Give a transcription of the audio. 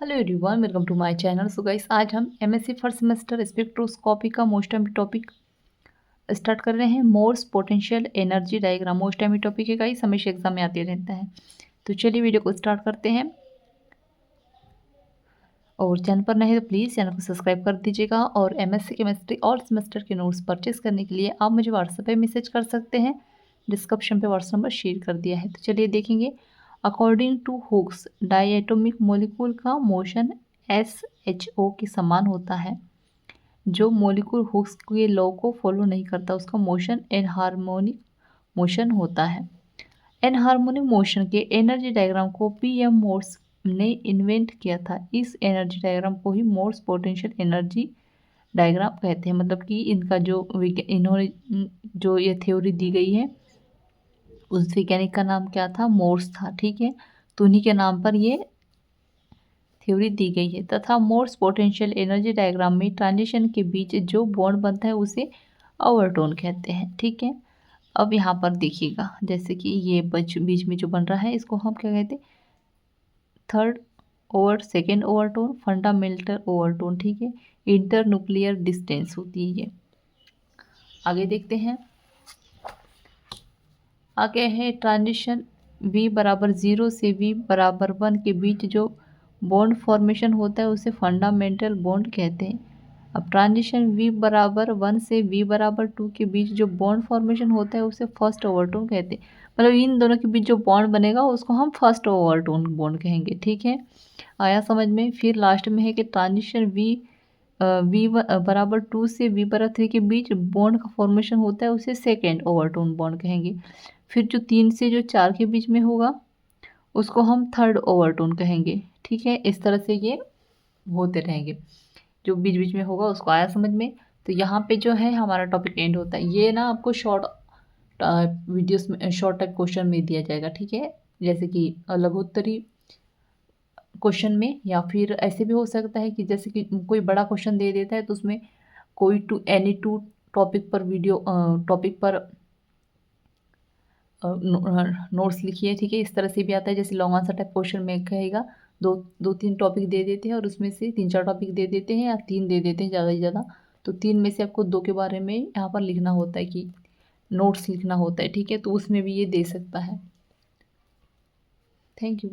Hello everyone, welcome to my channel. So guys, आज हम MSc first semester spectroscopy का most time topic start कर रहे हैं। Morse potential energy diagram most time topic है guys, हमेशा एग्जाम में आते रहता है। तो चलिए वीडियो को स्टार्ट करते हैं। और चैनल पर नहीं तो प्लीज़ चैनल को सब्सक्राइब कर दीजिएगा। और एमएससी केमिस्ट्री ऑल सेमेस्टर के नोट्स परचेस करने के लिए आप मुझे व्हाट्सएप पे मैसेज कर सकते हैं। डिस्क्रिप्शन पे व्हाट्सएप नंबर शेयर कर दिया है। तो चलिए देखेंगे। According to Hooke's diatomic molecule का मोशन SHO के समान होता है। जो मॉलिक्यूल हुक्स के लॉ को फॉलो नहीं करता उसका मोशन एनहार्मोनिक मोशन होता है। एनहार्मोनिक मोशन के एनर्जी डायग्राम को PM मोर्स ने इन्वेंट किया था। इस एनर्जी डायग्राम को ही मोर्स पोटेंशियल एनर्जी डायग्राम कहते हैं। मतलब कि इनका जो इन्होंने जो ये थ्योरी दी गई है उस वैज्ञानिक का नाम क्या था? मोर्स था। ठीक है, तो उन्हीं के नाम पर ये थ्योरी दी गई है। तथा मोर्स पोटेंशियल एनर्जी डायग्राम में ट्रांजिशन के बीच जो बॉन्ड बनता है उसे ओवरटोन कहते हैं। ठीक है, अब यहाँ पर देखिएगा, जैसे कि ये बीच में जो बन रहा है इसको हम क्या कहते हैं? Third over second overtone, fundamental overtone. ठीक है, इंटर न्यूक्लियर डिस्टेंस होती है ये। आगे देखते हैं। आगे है ट्रांजिशन V बराबर 0 से V बराबर 1 के बीच जो बॉन्ड फॉर्मेशन होता है उसे फंडामेंटल बॉन्ड कहते हैं। अब ट्रांजिशन V बराबर 1 से V बराबर 2 के बीच जो बॉन्ड फॉर्मेशन होता है उसे फर्स्ट ओवरटोन कहते हैं। मतलब इन दोनों के बीच जो बॉन्ड बनेगा उसको हम फर्स्ट ओवरटोन बॉन्ड कहेंगे। ठीक है, आया समझ में। फिर लास्ट में है कि ट्रांजिशन V बराबर 2 से V बराबर 3 के बीच बॉन्ड का फॉर्मेशन होता है उसे सेकेंड ओवरटोन बॉन्ड कहेंगे। फिर जो 3 से जो 4 के बीच में होगा उसको हम थर्ड ओवरटोन कहेंगे। ठीक है, इस तरह से ये होते रहेंगे जो बीच बीच में होगा उसको। आया समझ में। तो यहाँ पे जो है हमारा टॉपिक एंड होता है। ये ना आपको शॉर्ट वीडियोस में शॉर्ट टाइप क्वेश्चन में दिया जाएगा। ठीक है, जैसे कि लघुत्तरी क्वेश्चन में, या फिर ऐसे भी हो सकता है कि जैसे कि कोई बड़ा क्वेश्चन दे देता है तो उसमें कोई एनी टू टॉपिक पर टॉपिक पर नोट्स लिखिए। ठीक है, इस तरह से भी आता है। जैसे लॉन्ग आंसर टाइप क्वेश्चन में कहेगा दो तीन टॉपिक दे देते हैं और उसमें से 3-4 टॉपिक दे देते हैं या 3 दे देते हैं ज़्यादा से ज़्यादा। तो 3 में से आपको 2 के बारे में यहाँ पर लिखना होता है कि नोट्स लिखना होता है। ठीक है, तो उसमें भी ये दे सकता है। Thank you.